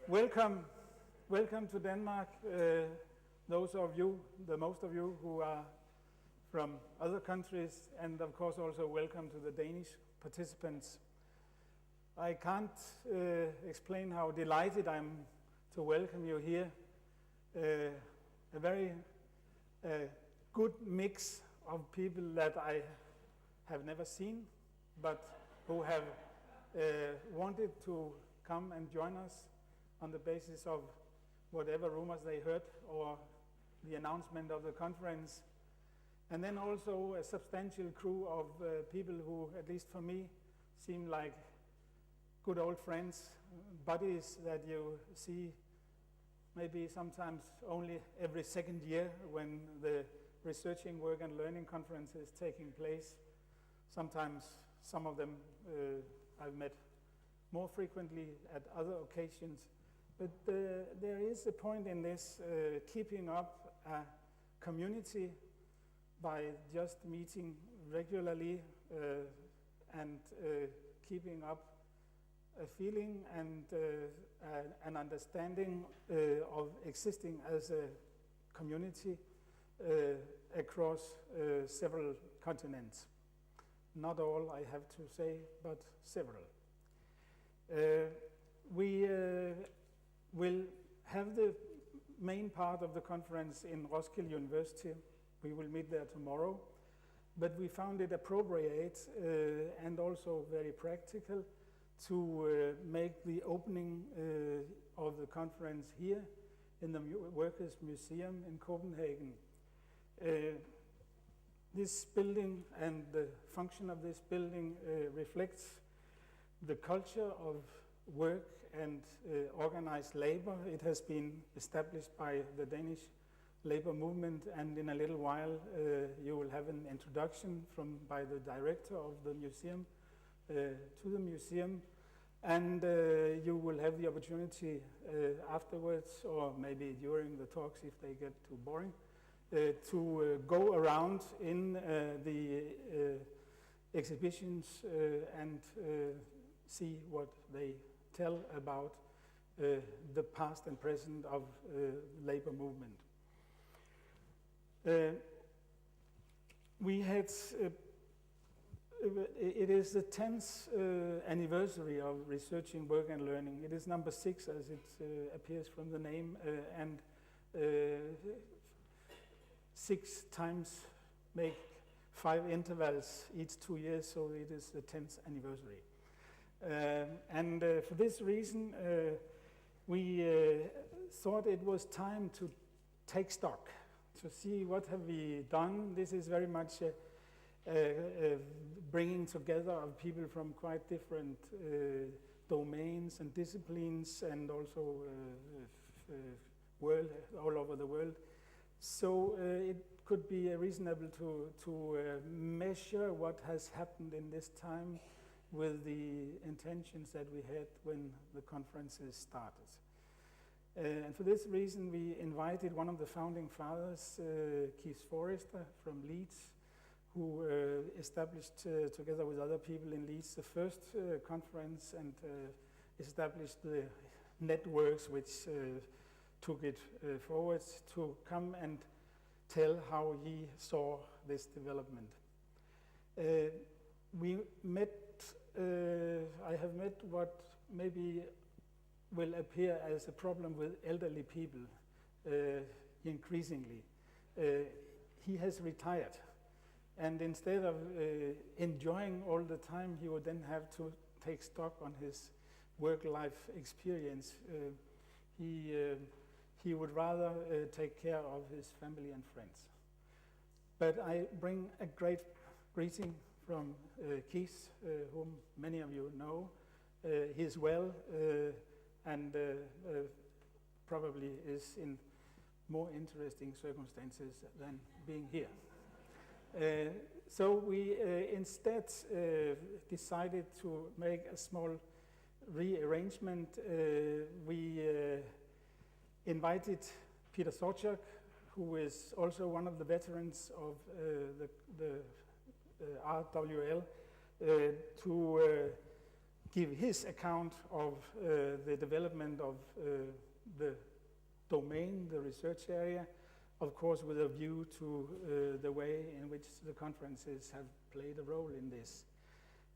Welcome to Denmark. Those of you, the most of you who are from other countries, and of course also welcome to the Danish participants. I can't explain how delighted I am to welcome you here. A very good mix of people that I have never seen, but who have wanted to come and join us on the basis of whatever rumors they heard or the announcement of the conference. And then also a substantial crew of people who, at least for me, seem like good old friends, buddies that you see maybe sometimes only every second year when the Researching Work and Learning Conference is taking place. Sometimes some of them I've met more frequently at other occasions. But there is a point in this keeping up a community by just meeting regularly and keeping up a feeling and an understanding of existing as a community across several continents. Not all, I have to say, but several. We will have the main part of the conference in Roskilde University. We will meet there tomorrow. But we found it appropriate and also very practical to make the opening of the conference here in the Workers' Museum in Copenhagen. This building and the function of this building reflects the culture of work and organized labor. It has been established by the Danish labor movement, and in a little while you will have an introduction by the director of the museum to the museum, and you will have the opportunity afterwards, or maybe during the talks if they get too boring, to go around in the exhibitions and see what they tell about the past and present of labor movement. We had, it is the 10th anniversary of Researching Work and Learning. It is number 6 as it appears from the name, and 6 times make 5 intervals each 2 years, so it is the 10th anniversary. And for this reason, we thought it was time to take stock, to see what have we done. This is very much bringing together of people from quite different domains and disciplines, and also all over the world. So it could be reasonable to measure what has happened in this time with the intentions that we had when the conferences started. And for this reason, we invited one of the founding fathers, Keith Forrester from Leeds, who established, together with other people in Leeds, the first conference, and established the networks which took it forward, to come and tell how he saw this development. We met, I have met what maybe will appear as a problem with elderly people increasingly. He has retired, and instead of enjoying all the time, he would then have to take stock on his work-life experience. He would rather take care of his family and friends. But I bring a great greeting from Keith, whom many of you know. He is well and probably is in more interesting circumstances than being here. So we instead decided to make a small rearrangement. We invited Peter Sorchak, who is also one of the veterans of the RWL, to give his account of the development of the domain, the research area, of course with a view to the way in which the conferences have played a role in this.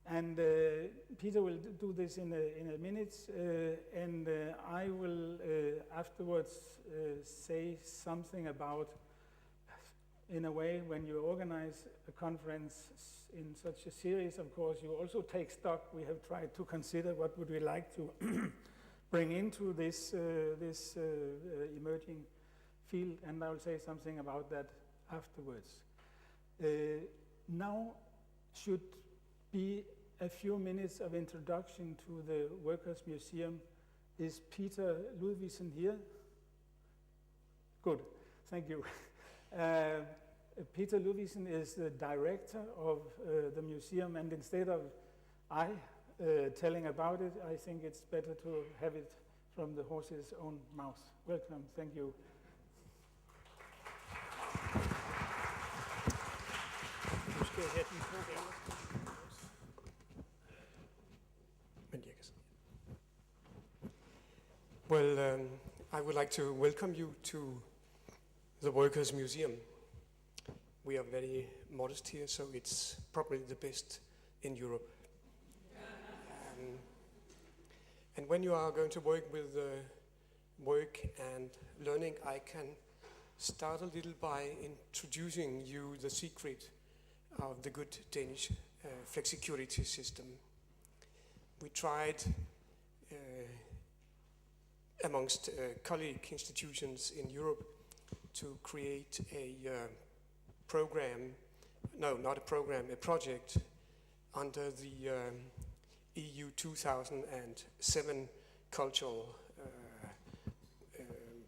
And Peter will do this in a minute, and I will afterwards say something about, in a way, when you organize a conference in such a series, of course, you also take stock. We have tried to consider what would we like to bring into this emerging field, and I will say something about that afterwards. Now should be a few minutes of introduction to the Workers' Museum. Is Peter Ludvigsen here? Good, thank you. Peter Ludvigsen is the director of the museum, and instead of I telling about it, I think it's better to have it from the horse's own mouth. Welcome, thank you. Well, I would like to welcome you to the Workers' Museum. We are very modest here, so it's probably the best in Europe. And when you are going to work with work and learning, I can start a little by introducing you the secret of the good Danish flexicurity system. We tried amongst colleague institutions in Europe to create a program, no, not a program, a project under the EU 2007 cultural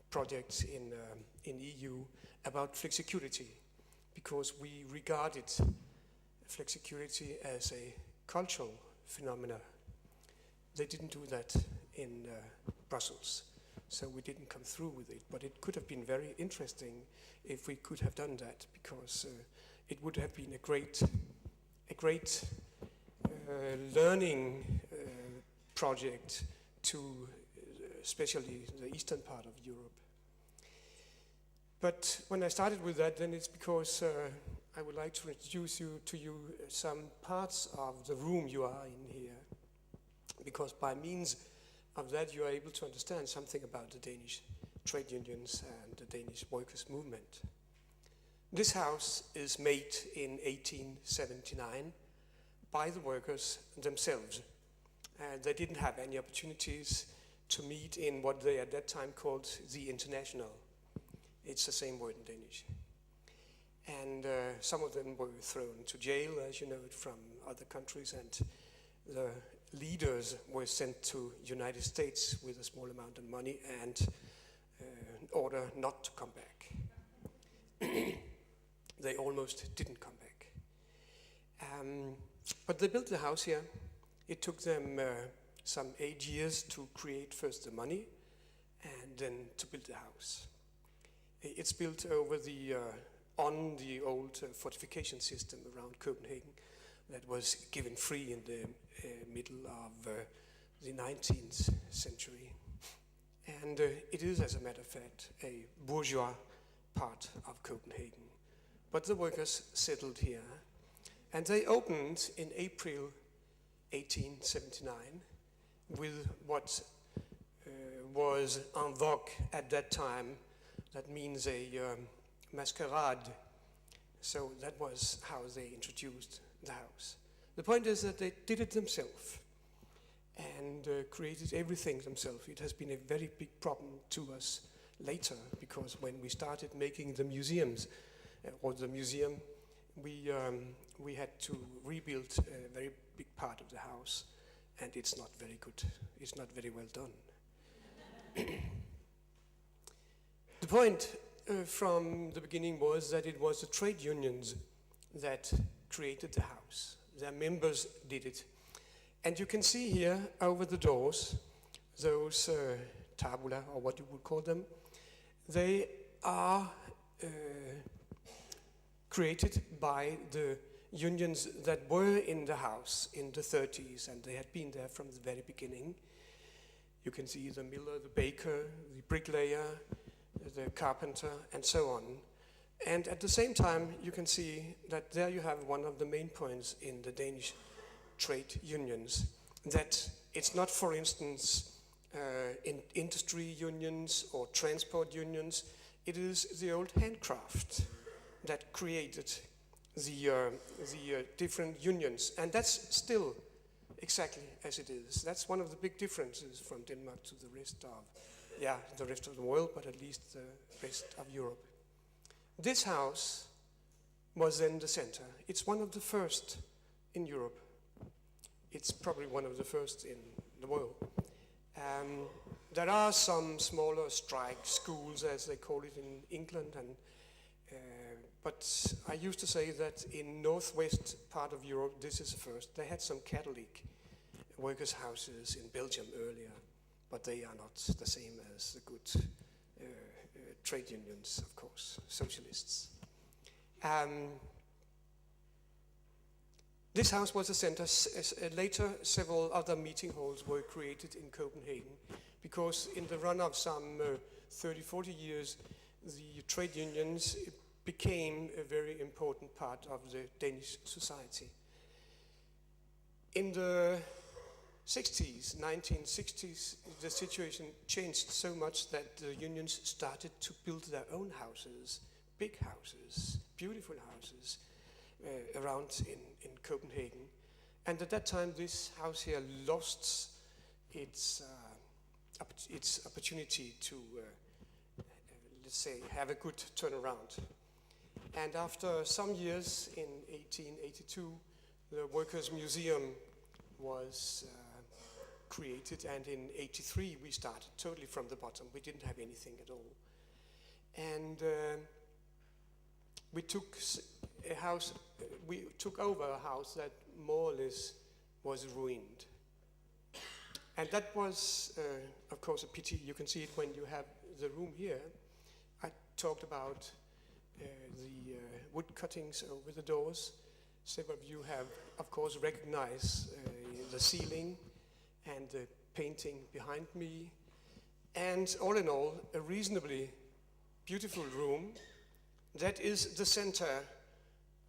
projects in EU about flexicurity, because we regarded flexicurity as a cultural phenomena. They didn't do that in Brussels, so we didn't come through with it, but it could have been very interesting if we could have done that, because it would have been a great learning project to especially the eastern part of Europe. But when I started with that, then it's because I would like to introduce to you some parts of the room you are in here, because by means of that you are able to understand something about the Danish trade unions and the Danish workers' movement. This house is made in 1879 by the workers themselves. They didn't have any opportunities to meet in what they at that time called the International. It's the same word in Danish. And some of them were thrown to jail, as you know it from other countries, and the leaders were sent to United States with a small amount of money and in order not to come back. They almost didn't come back. But they built the house here. It took them some 8 years to create first the money and then to build the house. It's built over on the old fortification system around Copenhagen that was given free in the middle of the 19th century. And it is, as a matter of fact, a bourgeois part of Copenhagen. But the workers settled here, and they opened in April 1879 with what was en vogue at that time. That means a masquerade. So that was how they introduced the house. The point is that they did it themselves and created everything themselves. It has been a very big problem to us later, because when we started making the museums, or the museum, we had to rebuild a very big part of the house, and it's not very good. It's not very well done. The point from the beginning was that it was the trade unions that created the house. Their members did it. And you can see here over the doors, those tabula, or what you would call them, they are created by the unions that were in the house in the 30s, and they had been there from the very beginning. You can see the miller, the baker, the bricklayer, the carpenter, and so on. And at the same time, you can see that there you have one of the main points in the Danish trade unions, that it's not, for instance, in industry unions or transport unions. It is the old handcraft that created the different unions, and that's still exactly as it is. That's one of the big differences from Denmark to the rest of the world, but at least the rest of Europe. This house was then the center. It's one of the first in Europe. It's probably one of the first in the world. There are some smaller strike schools, as they call it in England, but I used to say that in northwest part of Europe, this is the first. They had some Catholic workers' houses in Belgium earlier, but they are not the same as the good trade unions, of course, socialists. This house was a center. Later, several other meeting halls were created in Copenhagen, because in the run of some 30, 40 years, the trade unions became a very important part of the Danish society. In the 60s, 1960s, the situation changed so much that the unions started to build their own houses, big houses, beautiful houses, around in Copenhagen. And at that time, this house here lost its opportunity to, let's say, have a good turnaround. And after some years, in 1882, the Workers' Museum was created, and in 83 we started totally from the bottom. We didn't have anything at all. And we took over a house that more or less was ruined. And that was, of course, a pity. You can see it when you have the room here. I talked about the wood cuttings over the doors. Several of you have, of course, recognized the ceiling and the painting behind me. And all in all, a reasonably beautiful room. That is the center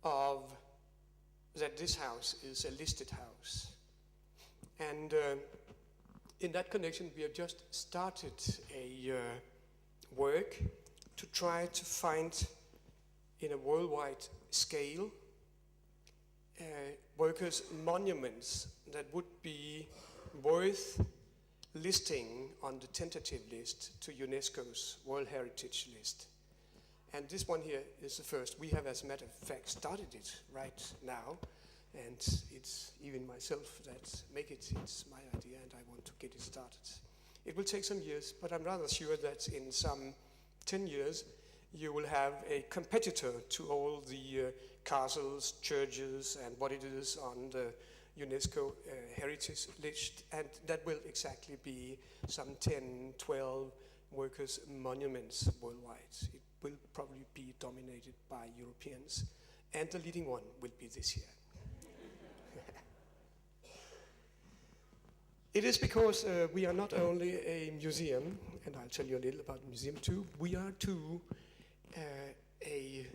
of that this house is a listed house. And in that connection, we have just started a work to try to find, in a worldwide scale, workers' monuments that would be worth listing on the tentative list to UNESCO's World Heritage List. And this one here is the first. We have, as a matter of fact, started it right now. And it's even myself that make it. It's my idea, and I want to get it started. It will take some years, but I'm rather sure that in some 10 years, you will have a competitor to all the castles, churches, and what it is on the UNESCO heritage list. And that will exactly be some 10, 12 workers' monuments worldwide. It will probably be dominated by Europeans, and the leading one will be this year. It is because we are not only a museum, and I'll tell you a little about the museum too, we are too a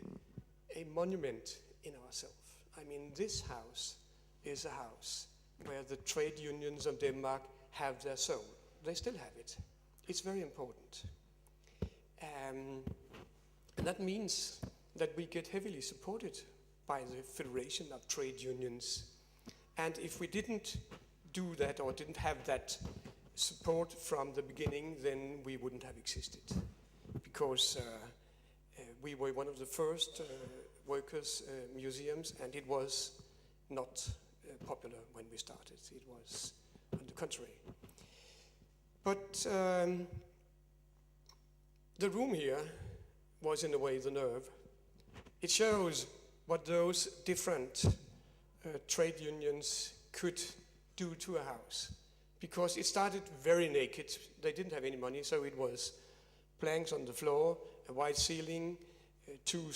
monument in ourselves. I mean, this house is a house where the trade unions of Denmark have their soul. They still have it. It's very important. And that means that we get heavily supported by the Federation of Trade Unions. And if we didn't do that or didn't have that support from the beginning, then we wouldn't have existed. Because we were one of the first workers' museums, and it was not popular when we started. It was on the contrary. But the room here was in a way the nerve. It shows what those different trade unions could do to a house. Because it started very naked. They didn't have any money, so it was planks on the floor, a white ceiling, two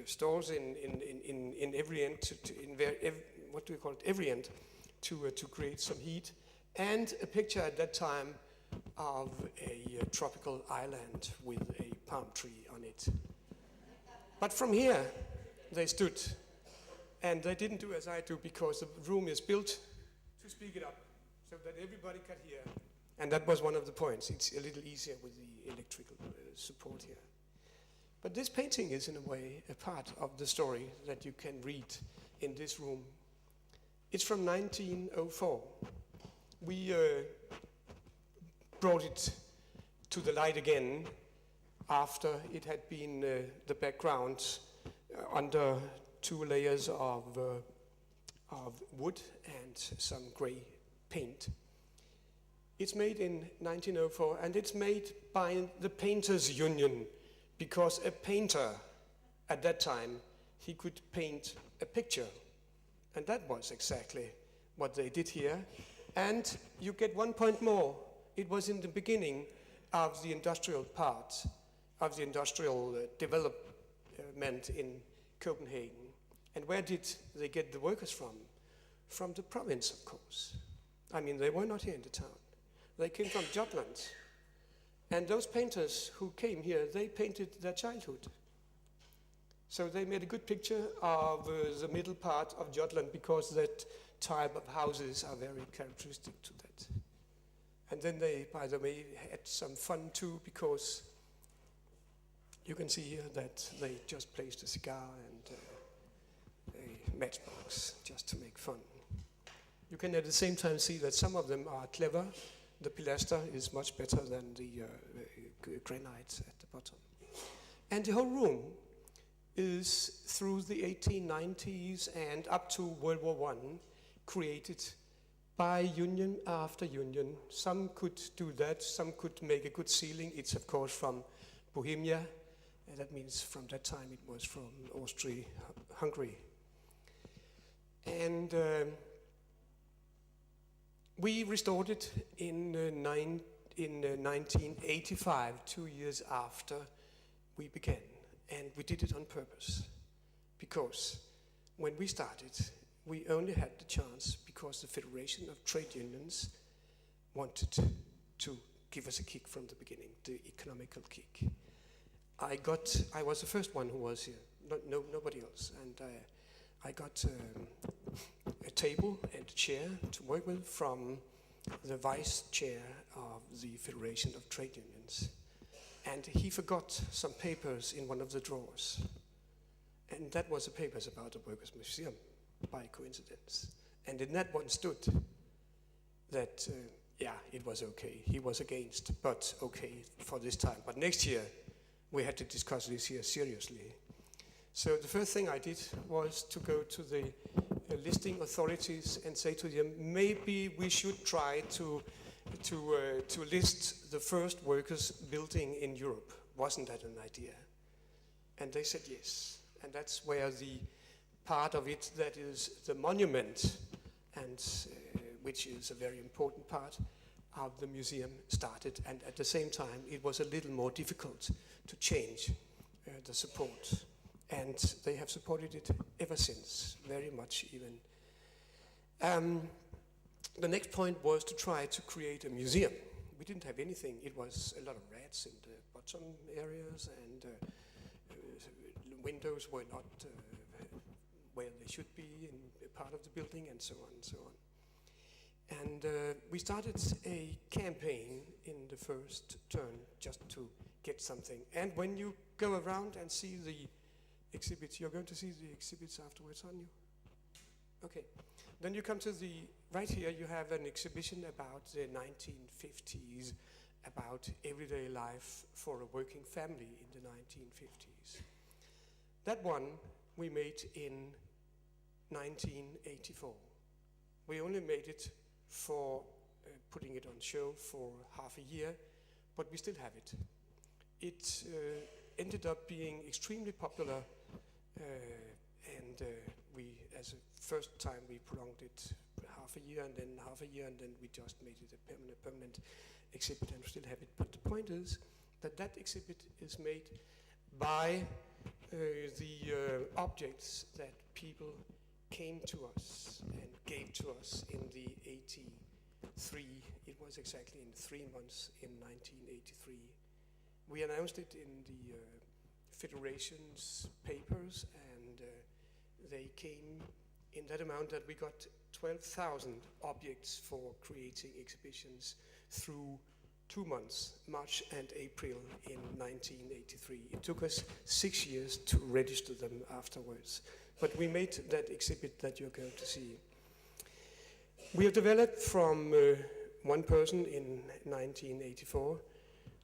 stores in every end, what do we call it, every end, to create some heat, and a picture at that time of a tropical island with a palm tree on it. But from here, they stood, and they didn't do as I do, because the room is built to speak it up, so that everybody can hear. And that was one of the points. It's a little easier with the electrical support here. But this painting is, in a way, a part of the story that you can read in this room. It's from 1904. We brought it to the light again after it had been the background under 2 layers of wood and some gray paint. It's made in 1904, and it's made by the Painters Union, because a painter at that time, he could paint a picture. And that was exactly what they did here. And you get 1 point more. It was in the beginning of the industrial part, of the industrial development in Copenhagen. And where did they get the workers from? From the province, of course. I mean, they were not here in the town. They came from Jutland. And those painters who came here, they painted their childhood. So they made a good picture of the middle part of Jutland, because that type of houses are very characteristic to that. And then they, by the way, had some fun too, because you can see here that they just placed a cigar and a matchbox just to make fun. You can at the same time see that some of them are clever. The pilaster is much better than the granite at the bottom. And the whole room is, through the 1890s and up to World War I, created by union after union. Some could do that, some could make a good ceiling. It's of course from Bohemia, and that means from that time it was from Austria-Hungary. And we restored it in 1985, 2 years after we began. And we did it on purpose, because when we started, we only had the chance because the Federation of Trade Unions wanted to give us a kick from the beginning, the economical kick. I was the first one who was here, nobody else, and I got a table and a chair to work with from the vice chair of the Federation of Trade Unions. And he forgot some papers in one of the drawers. And that was the papers about the Workers' Museum, by coincidence. And in that one stood that, it was okay. He was against, but okay for this time. But next year, we had to discuss this here seriously. So the first thing I did was to go to the listing authorities and say to them, maybe we should try to list the first workers' building in Europe. Wasn't that an idea? And they said yes. And that's where the part of it that is the monument, and which is a very important part of the museum, started. And at the same time, it was a little more difficult to change the support. And they have supported it ever since, very much even. The next point was to try to create a museum. We didn't have anything. It was a lot of rats in the bottom areas, and windows were not where they should be in a part of the building, and so on and so on. And we started a campaign in the first term just to get something. And when you go around and see the exhibits, you're going to see the exhibits afterwards, aren't you? Okay. Then you come to right here you have an exhibition about the 1950s, about everyday life for a working family in the 1950s. That one we made in 1984. We only made it for putting it on show for half a year, but we still have it. It ended up being extremely popular, and as a first time, we prolonged it half a year, and then half a year, and then we just made it a permanent exhibit, and we still have it. But the point is that exhibit is made by the objects that people came to us and gave to us in the 83. It was exactly in 3 months in 1983. We announced it in the Federation's papers, and they came in that amount that we got 12,000 objects for creating exhibitions through 2 months, March and April in 1983. It took us 6 years to register them afterwards, but we made that exhibit that you're going to see. We have developed from one person in 1984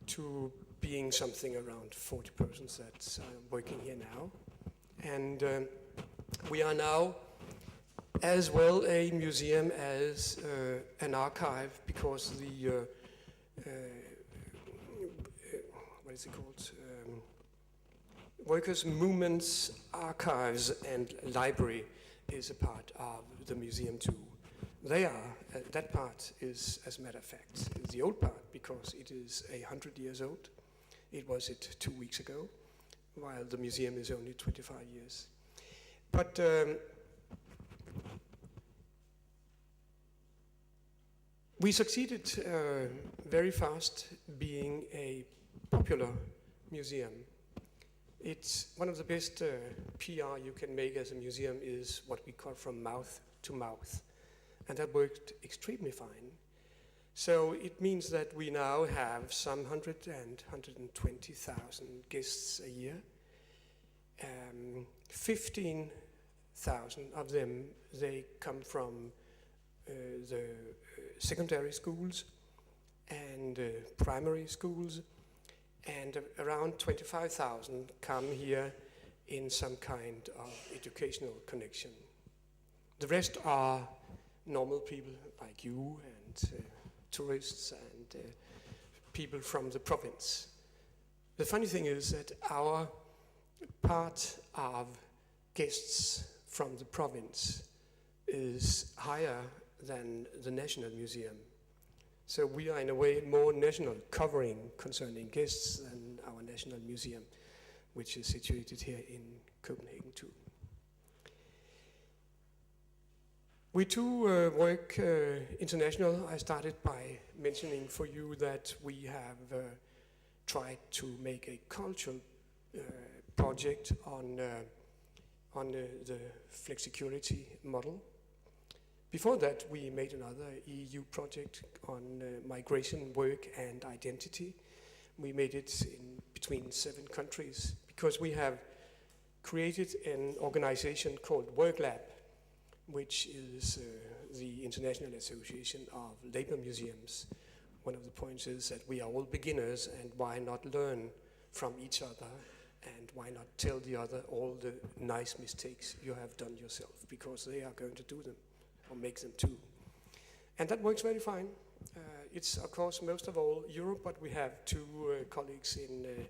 to being something around 40 persons that are working here now. And we are now as well a museum as an archive, because the what is it called? Workers' Movements Archives and Library is a part of the museum too. They are, that part is, as a matter of fact, the old part, because it is 100 years old. It was 2 weeks ago, while the museum is only 25 years. But we succeeded very fast being a popular museum. It's one of the best PR you can make as a museum is what we call from mouth to mouth. And that worked extremely fine. So it means that we now have some 120,000 guests a year. 15,000 of them, they come from the secondary schools and primary schools, and around 25,000 come here in some kind of educational connection. The rest are normal people like you and tourists and people from the province. The funny thing is that our part of guests from the province is higher than the National Museum. So we are in a way more national covering concerning guests than our National Museum, which is situated here in Copenhagen too. We too work international. I started by mentioning for you that we have tried to make a cultural project on the flexicurity model. Before that, we made another EU project on migration, work and identity. We made it in between 7 countries because we have created an organization called WorkLab, which is the International Association of Labor Museums. One of the points is that we are all beginners, and why not learn from each other, and why not tell the other all the nice mistakes you have done yourself, because they are going to do them, or make them too. And that works very fine. It's of course most of all Europe, but we have 2 colleagues in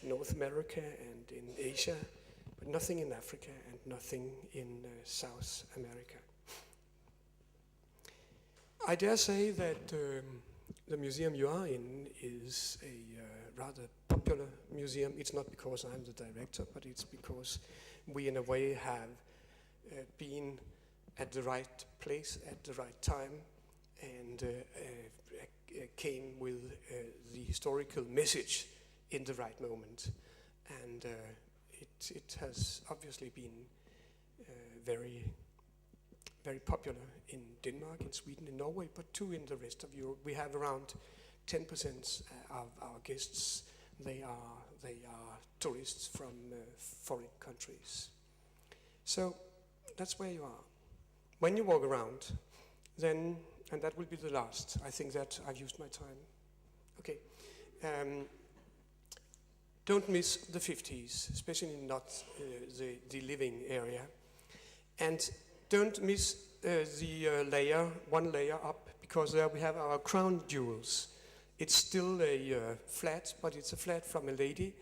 North America and in Asia, but nothing in Africa and nothing in South America. I dare say that the museum you are in is a rather popular museum. It's not because I'm the director, but it's because we in a way have been at the right place at the right time, and came with the historical message in the right moment. And it has obviously been very, very popular in Denmark, in Sweden, in Norway, but too in the rest of Europe. We have around 10% of our guests. They are tourists from foreign countries. So that's where you are. When you walk around, then, and that will be the last, I think that I've used my time. Okay. Don't miss the 50s, especially not the living area. And don't miss the one layer up, because there we have our crown jewels. It's still a flat, but it's a flat from a lady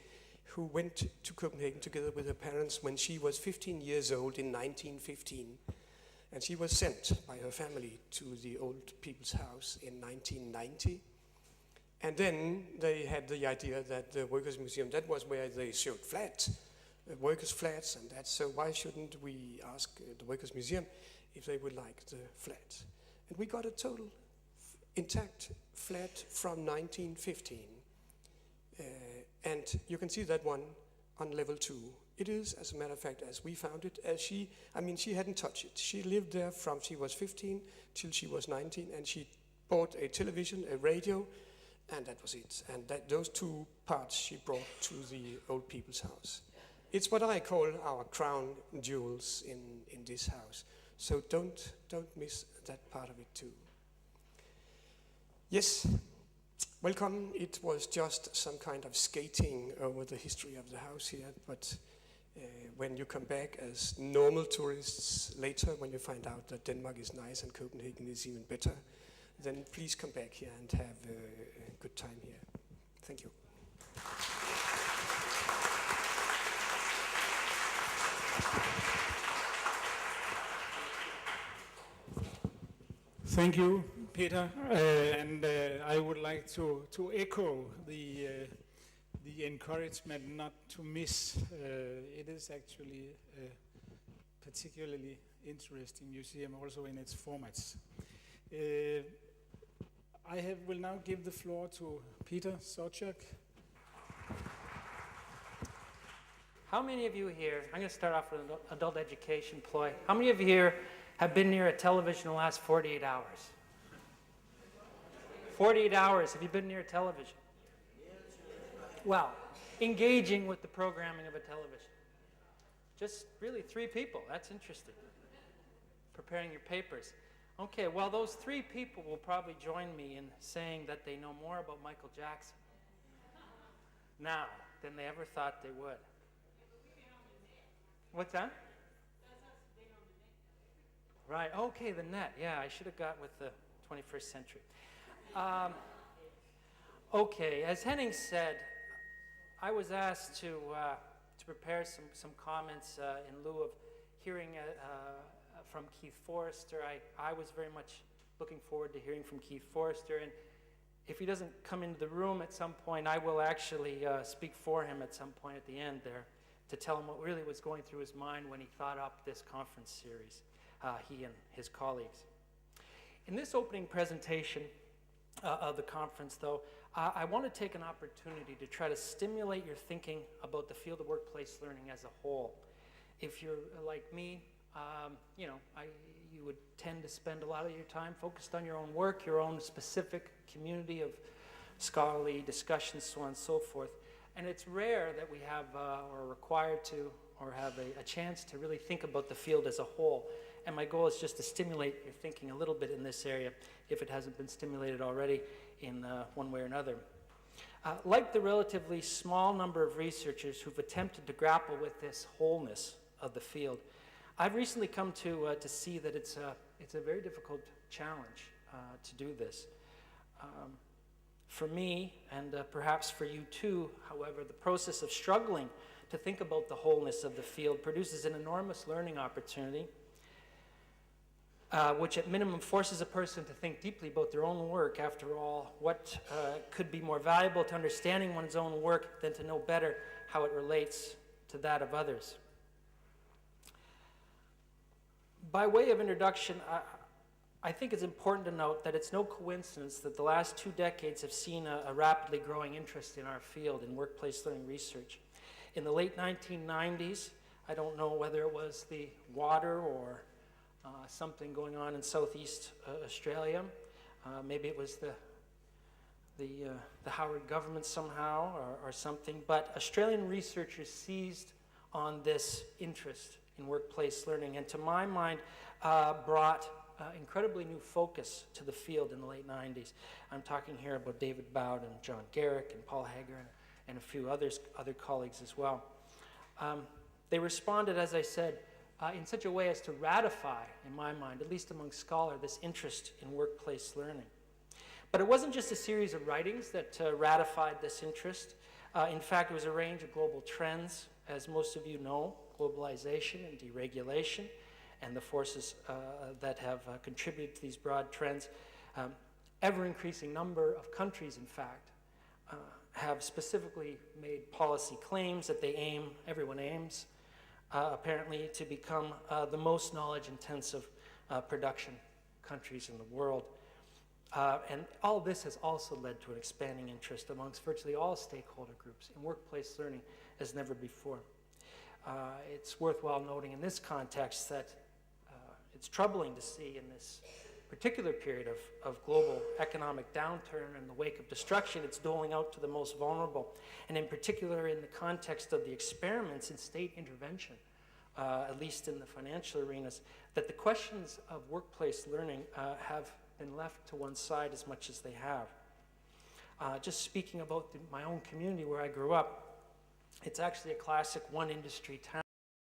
who went to Copenhagen together with her parents when she was 15 years old in 1915. And she was sent by her family to the old people's house in 1990. And then they had the idea that the Workers' Museum, that was where they showed flat. workers' flats and that, so why shouldn't we ask the Workers' Museum if they would like the flat? And we got a total intact flat from 1915. And you can see that one on level 2. It is, as a matter of fact, as we found it, she hadn't touched it. She lived there from she was 15 till she was 19, and she bought a television, a radio, and that was it. And those two parts she brought to the old people's house. It's what I call our crown jewels in this house. So don't miss that part of it too. Yes, welcome. It was just some kind of skating over the history of the house here, but when you come back as normal tourists later, when you find out that Denmark is nice and Copenhagen is even better, then please come back here and have a good time here. Thank you. Thank you, Peter. I would like to echo the encouragement not to miss. It is actually a particularly interesting museum, also in its formats. Will now give the floor to Peter Sobczak. How many of you here, I'm going to start off with an adult education ploy. How many of you here have been near a television in the last 48 hours? 48 hours, have you been near a television? Well, engaging with the programming of a television. Just really 3 people, that's interesting. Preparing your papers. Okay, well those 3 people will probably join me in saying that they know more about Michael Jackson now than they ever thought they would. What's that? Right, okay, the net. Yeah, I should have got with the 21st century. Okay, as Henning said, I was asked to prepare some comments in lieu of hearing from Keith Forrester. I was very much looking forward to hearing from Keith Forrester, and if he doesn't come into the room at some point, I will actually speak for him at some point at the end there to tell him what really was going through his mind when he thought up this conference series, he and his colleagues. In this opening presentation of the conference, though, I want to take an opportunity to try to stimulate your thinking about the field of workplace learning as a whole. If you're like me, you would tend to spend a lot of your time focused on your own work, your own specific community of scholarly discussions, so on and so forth. And it's rare that we have, or are required to, or have a chance to really think about the field as a whole. And my goal is just to stimulate your thinking a little bit in this area, if it hasn't been stimulated already in one way or another. Like the relatively small number of researchers who've attempted to grapple with this wholeness of the field, I've recently come to see that it's a very difficult challenge to do this. For me, and perhaps for you too, however, the process of struggling to think about the wholeness of the field produces an enormous learning opportunity, which at minimum forces a person to think deeply about their own work. After all, what could be more valuable to understanding one's own work than to know better how it relates to that of others? By way of introduction, I think it's important to note that it's no coincidence that the last 2 decades have seen a rapidly growing interest in our field in workplace learning research. In the late 1990s, I don't know whether it was the water or something going on in Southeast Australia. Maybe it was the Howard government somehow or something, but Australian researchers seized on this interest in workplace learning, and to my mind brought incredibly new focus to the field in the late 90s. I'm talking here about David Bowden, John Garrick, and Paul Hager, and a few other colleagues as well. They responded, as I said, in such a way as to ratify, in my mind, at least among scholars, this interest in workplace learning. But it wasn't just a series of writings that ratified this interest. In fact, it was a range of global trends, as most of you know, globalization and deregulation, and the forces that have contributed to these broad trends. Ever-increasing number of countries, in fact, have specifically made policy claims that they aim, everyone aims, apparently to become the most knowledge-intensive production countries in the world. And all this has also led to an expanding interest amongst virtually all stakeholder groups in workplace learning as never before. It's worthwhile noting in this context that it's troubling to see in this particular period of global economic downturn in the wake of destruction, it's doling out to the most vulnerable, and in particular in the context of the experiments in state intervention, at least in the financial arenas, that the questions of workplace learning have been left to one side as much as they have. Just speaking about my own community where I grew up, it's actually a classic one industry town.